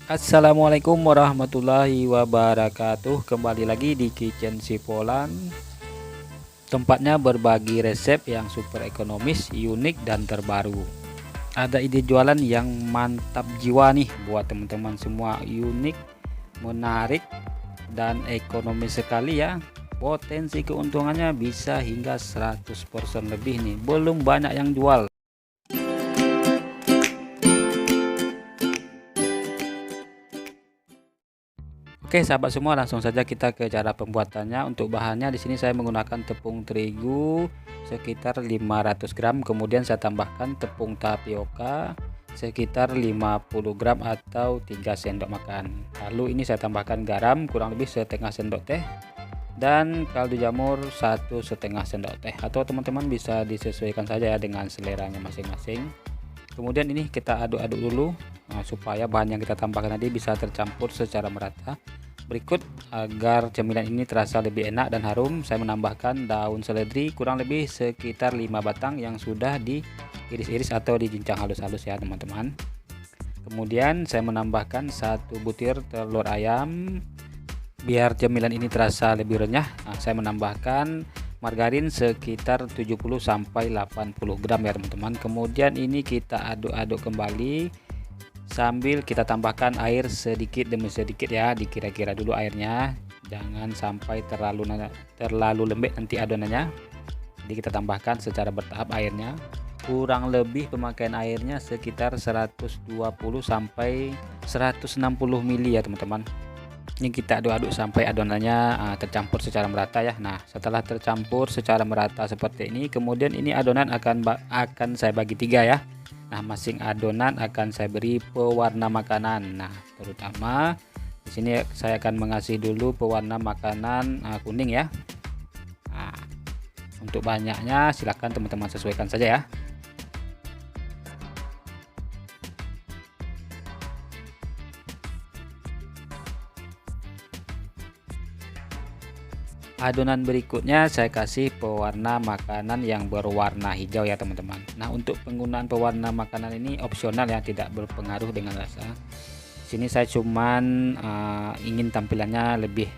Assalamualaikum warahmatullahi wabarakatuh. Kembali lagi di Kitchen Sipolan. Tempatnya berbagi resep yang super ekonomis, unik dan terbaru. Ada ide jualan yang mantap jiwa nih buat teman-teman semua. Unik, menarik dan ekonomis sekali ya. Potensi keuntungannya bisa hingga 100% lebih nih. Belum banyak yang jual. Oke, sahabat semua, langsung saja kita ke cara pembuatannya. Untuk bahannya di sini saya menggunakan tepung terigu sekitar 500 gram, kemudian saya tambahkan tepung tapioka sekitar 50 gram atau 3 sendok makan. Lalu ini saya tambahkan garam kurang lebih setengah sendok teh dan kaldu jamur 1,5 sendok teh, atau teman-teman bisa disesuaikan saja ya dengan seleranya masing-masing. Kemudian ini kita aduk-aduk dulu supaya bahan yang kita tambahkan tadi bisa tercampur secara merata. Berikut, agar cemilan ini terasa lebih enak dan harum, saya menambahkan daun seledri kurang lebih sekitar 5 batang yang sudah diiris-iris atau dijincang halus-halus ya teman-teman. Kemudian saya menambahkan 1 butir telur ayam. Biar cemilan ini terasa lebih renyah, saya menambahkan margarin sekitar 70-80 gram ya teman-teman. Kemudian ini kita aduk-aduk kembali sambil kita tambahkan air sedikit demi sedikit ya, dikira-kira dulu airnya, jangan sampai terlalu lembek nanti adonannya. Jadi kita tambahkan secara bertahap airnya, kurang lebih pemakaian airnya sekitar 120 sampai 160 ml ya teman-teman. Ini kita aduk-aduk sampai adonannya tercampur secara merata ya. Nah, setelah tercampur secara merata seperti ini, kemudian ini adonan akan saya bagi 3 ya. Nah, masing adonan akan saya beri pewarna makanan. Nah, terutama di sini saya akan mengasih dulu pewarna makanan kuning ya. Nah, untuk banyaknya silahkan teman-teman sesuaikan saja ya. Adonan berikutnya saya kasih pewarna makanan yang berwarna hijau ya teman-teman. Nah, untuk penggunaan pewarna makanan ini opsional ya, tidak berpengaruh dengan rasa. Sini saya cuman ingin tampilannya lebih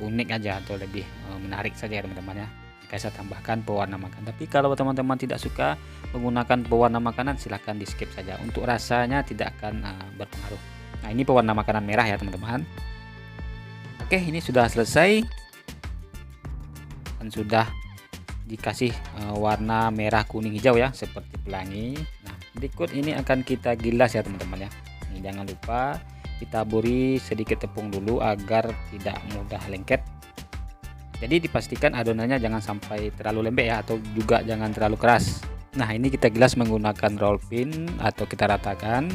unik aja atau lebih menarik saja ya teman-teman ya. Jika saya tambahkan pewarna makanan. Tapi kalau teman-teman tidak suka menggunakan pewarna makanan, silahkan di skip saja. Untuk rasanya tidak akan berpengaruh. Nah, ini pewarna makanan merah ya teman-teman. Oke, ini sudah selesai dan sudah dikasih warna merah kuning hijau ya, seperti pelangi. Nah, berikut ini akan kita gilas ya teman-teman ya. Ini jangan lupa ditaburi sedikit tepung dulu agar tidak mudah lengket. Jadi dipastikan adonannya jangan sampai terlalu lembek ya, atau juga jangan terlalu keras. Nah, ini kita gilas menggunakan roll pin atau kita ratakan.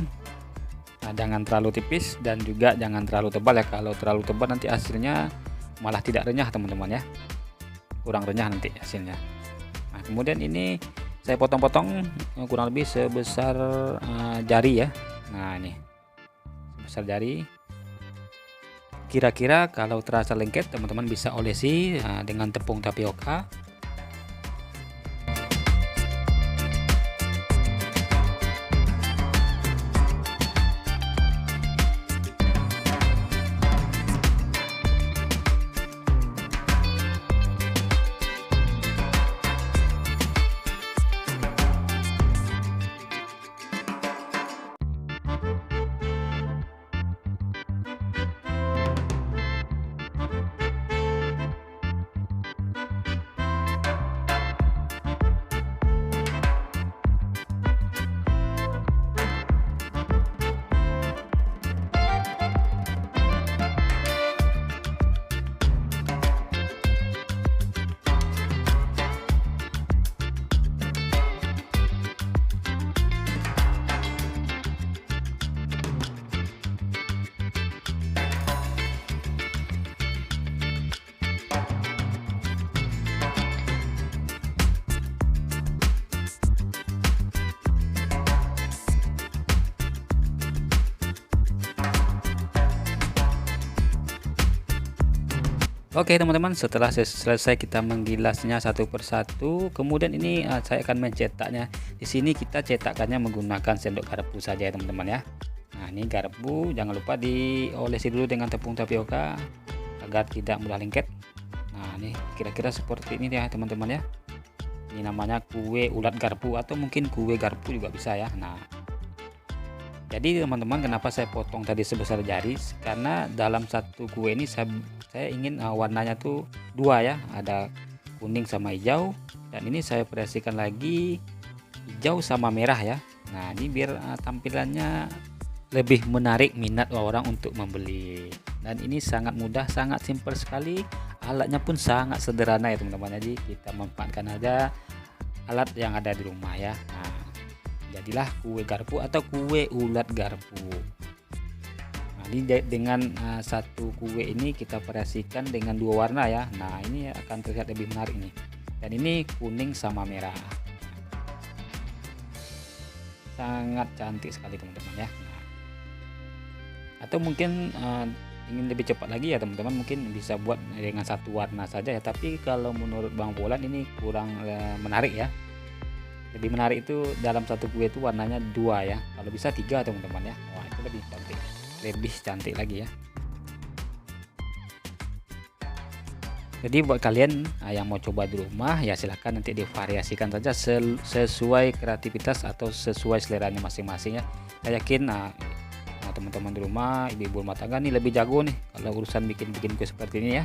Nah, jangan terlalu tipis dan juga jangan terlalu tebal ya. Kalau terlalu tebal nanti hasilnya malah tidak renyah teman-teman ya, kurang renyah nanti hasilnya. Nah, kemudian ini saya potong-potong kurang lebih sebesar jari ya. Nah, ini sebesar jari. Kira-kira kalau terasa lengket, teman-teman bisa olesi dengan tepung tapioka. Oke teman-teman, setelah selesai kita menggilasnya satu persatu, kemudian ini saya akan mencetaknya. Di sini kita cetakannya menggunakan sendok garpu saja ya teman-teman ya. Nah, ini garpu jangan lupa diolesi dulu dengan tepung tapioka agar tidak mudah lengket. Nah, ini kira-kira seperti ini ya teman-teman ya. Ini namanya kue ulat garpu atau mungkin kue garpu juga bisa ya. Nah, jadi teman-teman, kenapa saya potong tadi sebesar jari? Karena dalam satu kue ini saya ingin warnanya tuh dua ya, ada kuning sama hijau, dan ini saya variasikan lagi hijau sama merah ya. Nah, ini biar tampilannya lebih menarik minat orang untuk membeli. Dan ini sangat mudah, sangat simpel sekali. Alatnya pun sangat sederhana ya teman-teman. Jadi kita manfaatkan aja alat yang ada di rumah ya. Nah, jadilah kue garpu atau kue ulat garpu. Nah, ini dengan satu kue ini kita variasikan dengan dua warna ya. Nah, ini akan terlihat lebih menarik nih. Dan ini kuning sama merah. Sangat cantik sekali teman-teman ya. Nah, atau mungkin ingin lebih cepat lagi ya teman-teman, mungkin bisa buat dengan satu warna saja ya. Tapi kalau menurut Bang Polan ini kurang menarik ya. Lebih menarik itu dalam satu kue itu warnanya dua ya, kalau bisa tiga teman-teman ya. Wah, itu lebih cantik lagi ya. Jadi buat kalian yang mau coba di rumah ya silahkan nanti divariasikan saja sesuai kreativitas atau sesuai seleranya masing-masing ya. Saya yakin teman-teman di rumah, ibu-ibu rumah tangga nih lebih jago nih kalau urusan bikin kue seperti ini ya.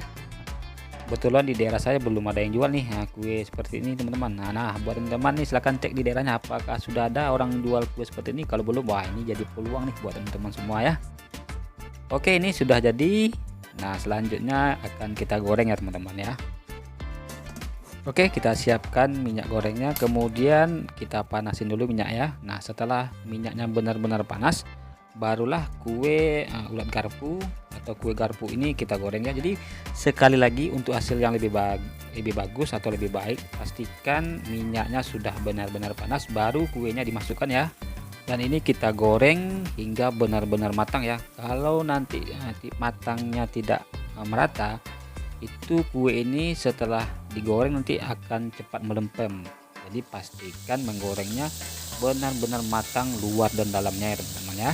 Kebetulan di daerah saya belum ada yang jual nih kue seperti ini teman-teman. Nah, buat teman-teman nih silahkan cek di daerahnya apakah sudah ada orang jual kue seperti ini. Kalau belum, wah ini jadi peluang nih buat teman-teman semua ya. Oke, ini sudah jadi. Nah, selanjutnya akan kita goreng ya teman-teman ya. Oke, kita siapkan minyak gorengnya, kemudian kita panasin dulu minyak ya. Nah, setelah minyaknya benar-benar panas, barulah kue ulat garpu atau kue garpu ini kita goreng ya. Jadi sekali lagi untuk hasil yang lebih bagus atau lebih baik, pastikan minyaknya sudah benar-benar panas baru kuenya dimasukkan ya. Dan ini kita goreng hingga benar-benar matang ya. Kalau nanti matangnya tidak merata, itu kue ini setelah digoreng nanti akan cepat melempem. Jadi pastikan menggorengnya benar-benar matang luar dan dalamnya ya teman-teman ya.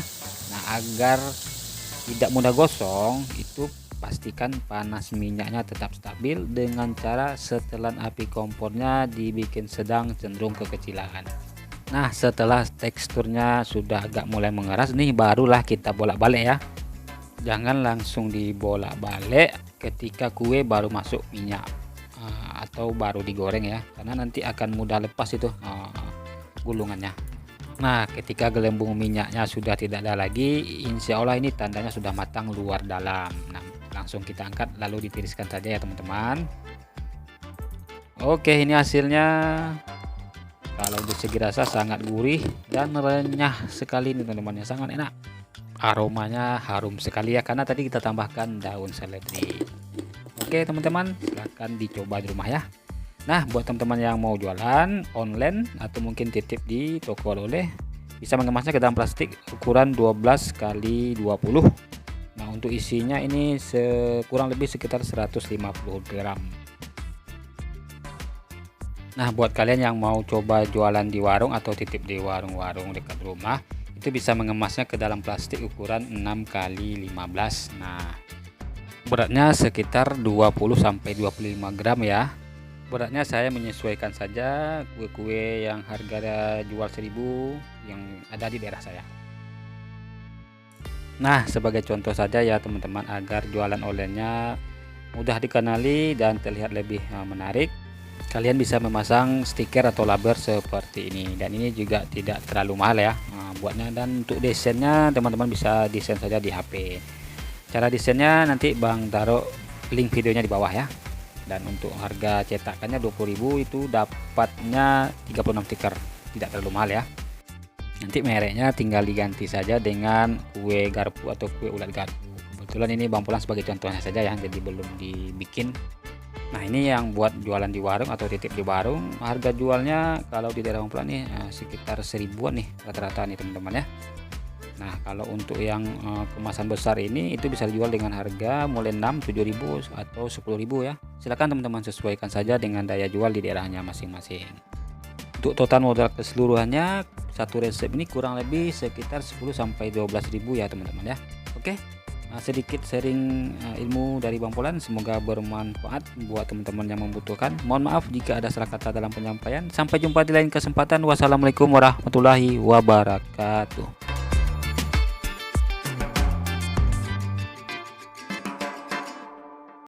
Nah, agar tidak mudah gosong, itu pastikan panas minyaknya tetap stabil dengan cara setelan api kompornya dibikin sedang cenderung kekecilan. Nah, setelah teksturnya sudah agak mulai mengeras nih, barulah kita bolak-balik ya. Jangan langsung dibolak-balik ketika kue baru masuk minyak atau baru digoreng ya, karena nanti akan mudah lepas itu gulungannya. Nah, ketika gelembung minyaknya sudah tidak ada lagi, insya Allah ini tandanya sudah matang luar dalam. Nah, langsung kita angkat lalu ditiriskan saja ya teman-teman. Oke, ini hasilnya. Kalau dari segi rasa sangat gurih dan renyah sekali nih teman-teman ya, sangat enak. Aromanya harum sekali ya, karena tadi kita tambahkan daun seledri. Oke teman-teman, silahkan dicoba di rumah ya. Nah, buat teman-teman yang mau jualan online atau mungkin titip di toko oleh-oleh, bisa mengemasnya ke dalam plastik ukuran 12 x 20. Nah, untuk isinya ini kurang lebih sekitar 150 gram. Nah, buat kalian yang mau coba jualan di warung atau titip di warung-warung dekat rumah, itu bisa mengemasnya ke dalam plastik ukuran 6 x 15. Nah, beratnya sekitar 20-25 gram ya. Beratnya saya menyesuaikan saja kue-kue yang harga jual 1000 yang ada di daerah saya. Nah, sebagai contoh saja ya teman-teman, agar jualan olehnya mudah dikenali dan terlihat lebih menarik, kalian bisa memasang stiker atau label seperti ini. Dan ini juga tidak terlalu mahal ya buatnya. Dan untuk desainnya teman-teman bisa desain saja di HP. Cara desainnya nanti Bang taruh link videonya di bawah ya. Dan untuk harga cetakannya 20.000, itu dapatnya 36 stiker, tidak terlalu mahal ya. Nanti mereknya tinggal diganti saja dengan kue garpu atau kue ulat garpu. Kebetulan ini Bang Polan sebagai contohnya saja ya, jadi belum dibikin. Nah, ini yang buat jualan di warung atau titip di warung, harga jualnya kalau di daerah Bang Polan nih sekitar 1000-an nih rata-rata nih teman-teman ya. Nah, kalau untuk yang kemasan besar ini itu bisa dijual dengan harga mulai 6, 7.000 atau 10.000 ya. Silakan teman-teman sesuaikan saja dengan daya jual di daerahnya masing-masing. Untuk total modal keseluruhannya satu resep ini kurang lebih sekitar 10-12 ribu ya teman-teman ya. Oke, sedikit sharing ilmu dari Bang Polan, semoga bermanfaat buat teman-teman yang membutuhkan. Mohon maaf jika ada salah kata dalam penyampaian. Sampai jumpa di lain kesempatan. Wassalamualaikum warahmatullahi wabarakatuh.